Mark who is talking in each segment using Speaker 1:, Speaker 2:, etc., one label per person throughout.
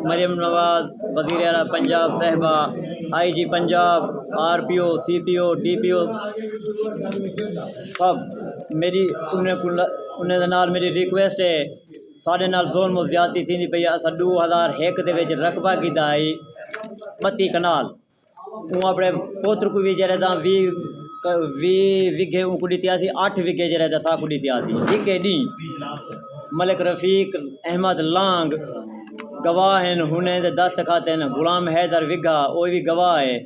Speaker 1: मरियम नवाज, वज़ीर आला पंजाब साहिबा, IG Punjab, RPO, CPO, DPO सब मेरी उन्हें दे नाल मेरी रिक्वेस्ट है। साढ़े नाल जुल्म ज़्यादती थी पई। असां 2001 दे विच रकबा कीता आई 32 कनाल। हूँ अपने पुत्र को भी जरा 20 विघे को दित्या सी, 8 विघे जरा साकू दित्या सी। हिके डी मलिक रफ़ीक अहमद लांग गवाह हैं, हुने दे दस्तखत हैं। गुलाम हैदर विघा वो भी गवाह है।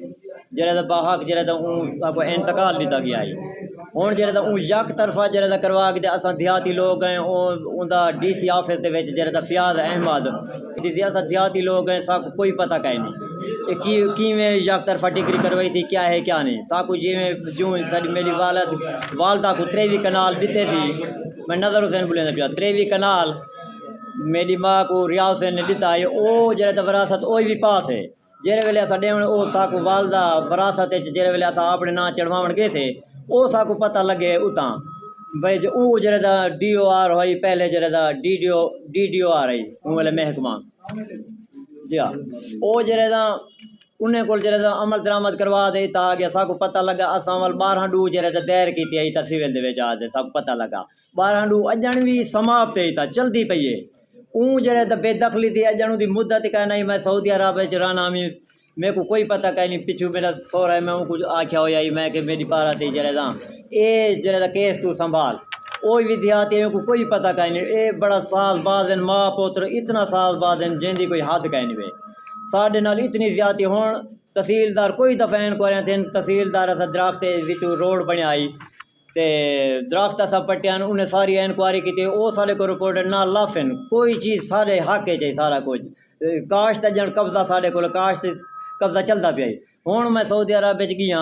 Speaker 1: जरा बाहक जरा साकू इंतकाल दिता गया है। हुण जरा यक तरफा जरा करवा के असां देहाती लोग हैं। उनका DC ऑफिस के विच जरा फ़ियाज़ अहमद असां देहाती लोग हैं, साकू कोई पता कहीं नहीं किवें यक तरफा डिग्री करवाई थी, क्या है क्या नहीं। साकू जिमें जूँ मेरी वालदा को 23 कनाल दिते थी। मैं नज़र हुसैन बुलेंदा पिया 23 कनाल मेरी माँ को रियाज हुसैन ने दिता है। वो जरा विरासत वो भी पास है। जेरे वेले असां ॾेवण वो साकू वालदा विरासत जेरे वेले असां अपने नां चढ़वावण गए थे, वो साकू पता लगे उतां भाई जो वो जरा DOR हुई पहले जरा DDOR आई उन वाले महकमा जी हाँ। वो जरा उन्हें को जरा अमल दरामद करवा दे ता गया। साकू पता लगा असां वाल 12 डू जरा दायर की आई था सिविल दे विच आज साकू पता लगा 12 डू अजन भी समाप्त है था चलती पई है। ऊँ जरा बेदखली थी अजन की मुद्दत कह नहीं। मैं सऊदी अरब में रहना मेरे को कोई पता कहीं नहीं। पिछू मेरा सोहरा है मैं कुछ आख्या हो मैं कि मेरी पारा थी जरा ये जरा केस तू संभाल वो विद्यार्थी को कोई पता कहीं नहीं। ये बड़ा साल बाद माँ पुत्र इतना साल बाद जिंदी कोई हद कहीं नहीं वे साढ़े नाल इतनी ज्यादा हों। तहसीलदार कोई दफ़ा इंक्वायरियां थे। तहसीलदार असा दरख्त रोड बनाई तो दरख्त असा पट्टिया उन्हें सारी इंक्वायरी की। वो साढ़े को रिपोर्ट ना लाफन कोई चीज़ सारे हक चाहिए सारा कुछ। काश्त जन कब्जा साढ़े को काश्त कब्जा चलता पाई। हुण मैं सऊदी अरब गया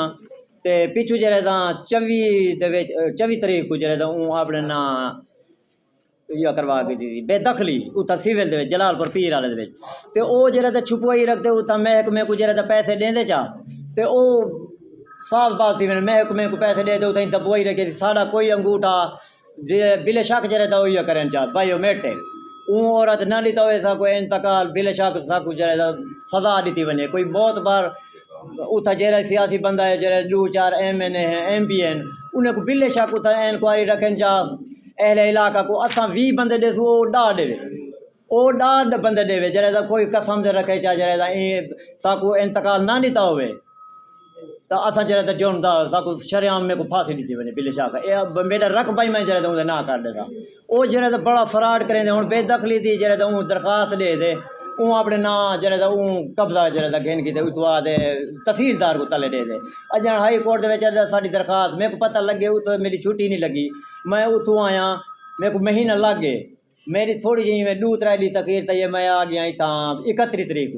Speaker 1: तो पिछू जरा 24 तरीक को जरा अपने ना यह करवा के दी बेदखली उतना सिविल दे जलालपुर पीर वाले दे तो वो जरा छुपवाई रखते उतना महकमे को जरा पैसे देंदे चा तो वो साफ बात थी। महकमे को पैसे दे उतना दबवाई रखे साड़ा कोई अंगूठा बिले शक जरा वो करें चाह बायोमेट्रिक औरत न ॾिता हुए साकू इंतकाल बिले शक साकू जरा सज़ा दी वने। कोई बहुत बार उतना जरा सियासी बंदा है जरा 2-4 MNA हैं MP हैं उन्हें को बिले शक उतना इंक्वायरी रखें चाह अहले इलाका को असां 20 बंदे ॾेसू वो डाह देवे वो डाह बंदे देवे जरा कोई कसम से रखे चाह जरा साकू इंतकाल ना ॾिता हुए तो असां जरा जुर्मदार साकू शरेआम में को फांसी दी वने बिले शाह मेरा रकबा ही मैं जरा ना कर देता। वो जरा बड़ा फ्रॉड करें हूँ बेदखली थी जरा दरखास्त दे दे अपने ना जरा कब्जा जरा घेन की बाद तहसीलदार को तले दे अजन हाई कोर्ट साड़ी दरखास्त मेरे को पता लगे तो मेरी छुट्टी नहीं लगी। मैं उतों आया मेरे को महीना लग गए मेरी थोड़ी जी 2-3 डी तकीर मैं आ गया इतना 31 तरीक।